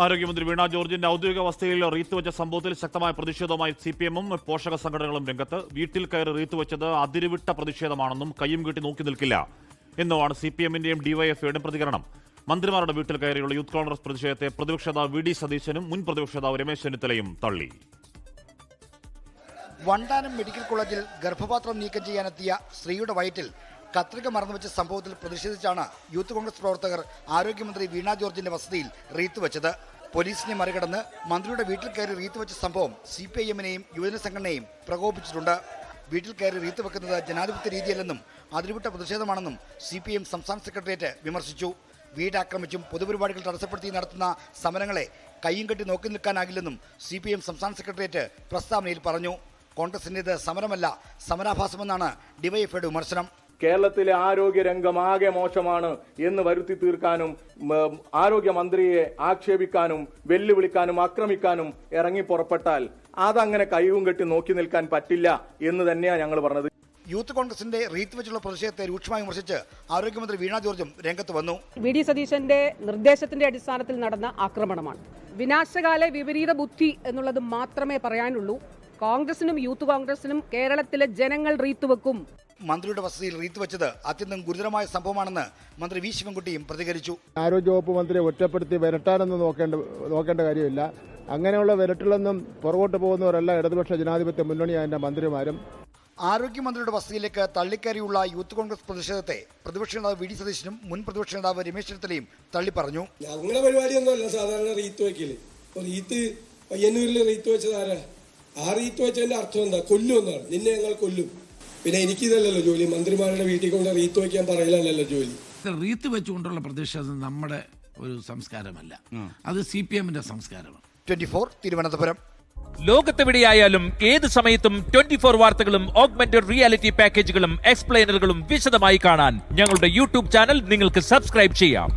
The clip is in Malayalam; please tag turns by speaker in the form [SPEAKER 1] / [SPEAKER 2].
[SPEAKER 1] ആരോഗ്യമന്ത്രി വീണ ജോർജിന്റെ ഔദ്യോഗിക വസതിയിൽ റീത്തുവെച്ച സംഭവത്തിൽ ശക്തമായ പ്രതിഷേധവുമായി സിപിഎമ്മും പോഷക സംഘടനകളും രംഗത്ത്. വീട്ടിൽ കയറി റീത്തുവെച്ചത് അതിരുവിട്ട പ്രതിഷേധമാണെന്നും കയ്യും കെട്ടി നോക്കി നിൽക്കില്ല എന്നുമാണ് സിപിഎമ്മിന്റെയും ഡിവൈഎഫ്ഐയുടെയും പ്രതികരണം. മന്ത്രിമാരുടെ വീട്ടിൽ കയറിയുള്ള യൂത്ത് കോൺഗ്രസ് പ്രതിഷേധത്തെ പ്രതിപക്ഷ നേതാവ് വി ഡി സതീശനും മുൻ പ്രതിപക്ഷ നേതാവ് രമേശ് ചെന്നിത്തലയും തള്ളി.
[SPEAKER 2] വണ്ടാനം മെഡിക്കൽ കോളേജിൽ ഗർഭപാത്രം നീക്കം ചെയ്യാനെത്തിയ സ്ത്രീയുടെ വയറ്റിൽ കത്രിക മറന്നുവെച്ച സംഭവത്തിൽ പ്രതിഷേധിച്ചാണ് യൂത്ത് കോൺഗ്രസ് പ്രവർത്തകർ ആരോഗ്യമന്ത്രി വീണ ജോർജിന്റെ വസതിയിൽ റീത്ത് വെച്ചത്. പോലീസിനെ മറികടന്ന് മന്ത്രിയുടെ വീട്ടിൽ കയറി റീത്ത് വെച്ച സംഭവം സിപിഐഎമ്മിനെയും യുവജന സംഘടനയും പ്രകോപിപ്പിച്ചിട്ടുണ്ട്. വീട്ടിൽ കയറി റീത്ത് വെക്കുന്നത് ജനാധിപത്യ രീതിയല്ലെന്നും അതിരുവിട്ട പ്രതിഷേധമാണെന്നും സിപിഐഎം സംസ്ഥാന സെക്രട്ടേറിയറ്റ് വിമർശിച്ചു. വീട് ആക്രമിച്ചും പൊതുപരിപാടികൾ തടസ്സപ്പെടുത്തി നടത്തുന്ന സമരങ്ങളെ കയ്യും കെട്ടി നോക്കി നിൽക്കാനാകില്ലെന്നും സിപിഐഎം സംസ്ഥാന സെക്രട്ടേറിയറ്റ് പ്രസ്താവനയിൽ പറഞ്ഞു. കോൺഗ്രസിന്റേത് സമരമല്ല, സമരാഭാസമെന്നാണ് ഡിവൈഎഫ്ഐയുടെ വിമർശനം.
[SPEAKER 3] കേരളത്തിലെ ആരോഗ്യരംഗം ആകെ മോശമാണ് എന്ന് വരുത്തി തീർക്കാനും ആരോഗ്യമന്ത്രിയെ ആക്ഷേപിക്കാനും വെല്ലുവിളിക്കാനും ആക്രമിക്കാനും ഇറങ്ങി പുറപ്പെട്ടാൽ അതങ്ങനെ കൈയും കെട്ടി നോക്കി നിൽക്കാൻ പറ്റില്ല എന്ന് തന്നെയാണ് ഞങ്ങൾ പറഞ്ഞത്.
[SPEAKER 2] യൂത്ത് കോൺഗ്രസിന്റെ റീത്ത് വെച്ചുള്ള പ്രതിഷേധത്തെ രൂക്ഷമായി വിമർശിച്ച് ആരോഗ്യമന്ത്രി വീണ ജോർജും രംഗത്ത് വന്നു.
[SPEAKER 4] വി ഡി സതീശന്റെ നിർദ്ദേശത്തിന്റെ അടിസ്ഥാനത്തിൽ നടന്ന ആക്രമണമാണ്. വിനാശകാല വിപരീത ബുദ്ധി എന്നുള്ളത് മാത്രമേ പറയാനുള്ളൂ. കോൺഗ്രസിനും യൂത്ത് കോൺഗ്രസിനും കേരളത്തിലെ ജനങ്ങൾ റീത്ത് വെക്കും.
[SPEAKER 2] മന്ത്രിയുടെ വസതിയിൽ റീത്ത് വെച്ചത് അത്യന്തം ഗുരുതരമായ സംഭവമാണെന്ന് മന്ത്രി വി ശിവൻകുട്ടിയും പ്രതികരിച്ചു.
[SPEAKER 5] ആരോഗ്യവകുപ്പ് മന്ത്രിയെ ഒറ്റപ്പെടുത്തി വിരട്ടാനൊന്നും നോക്കേണ്ട കാര്യമില്ല. അങ്ങനെയുള്ള വിരട്ടിലൊന്നും പുറകോട്ട് പോകുന്നവരല്ല ഇടതുപക്ഷ ജനാധിപത്യ മുന്നണിയായ മന്ത്രിമാരും.
[SPEAKER 2] ആരോഗ്യമന്ത്രിയുടെ വസതിയിലേക്ക് തള്ളിക്കയറിയുള്ള യൂത്ത് കോൺഗ്രസ് പ്രതിഷേധത്തെ പ്രതിപക്ഷ നേതാവ് വി ഡി സതീശനും മുൻ പ്രതിപക്ഷ നേതാവ് രമേശ് ചെന്നിത്തലയും തള്ളിപ്പറഞ്ഞു.
[SPEAKER 6] ഞങ്ങളുടെ പരിപാടിയൊന്നുമല്ല സാധാരണ റീത്ത് വയ്ക്കല്. റീത്ത് പയ്യന്നൂരിൽ റീത്ത് വെച്ചത് ആരാ? ആ റീത്ത് വെച്ചതിന്റെ അർത്ഥം എന്താ? കൊല്ലുമെന്നാണ്. നിന്നെ ഞങ്ങൾ കൊല്ലും. പിന്നെ എനിക്കിതല്ലല്ലോ ജോലി. മന്ത്രിമാരുടെ വീട്ടിൽ കൊണ്ട് റീത്ത് വയ്ക്കാൻ പറയലല്ലോ ജോലി.
[SPEAKER 7] റീത്ത് വെച്ചുകൊണ്ടുള്ള പ്രതിഷേധം നമ്മുടെ ഒരു സംസ്കാരമല്ല, അത് സിപിഎമ്മിന്റെ സംസ്കാരമാണ്.
[SPEAKER 2] 24 തിരുവനന്തപുരം.
[SPEAKER 8] ലോകത്തെവിടെയായാലും ഏത് സമയത്തും 24 വാർത്തകളും ഓഗ്മെന്റഡ് റിയാലിറ്റി പാക്കേജുകളും എക്സ്പ്ലെയിനറുകളും വിശദമായി കാണാൻ ഞങ്ങളുടെ യൂട്യൂബ് ചാനൽ നിങ്ങൾക്ക് സബ്സ്ക്രൈബ് ചെയ്യാം.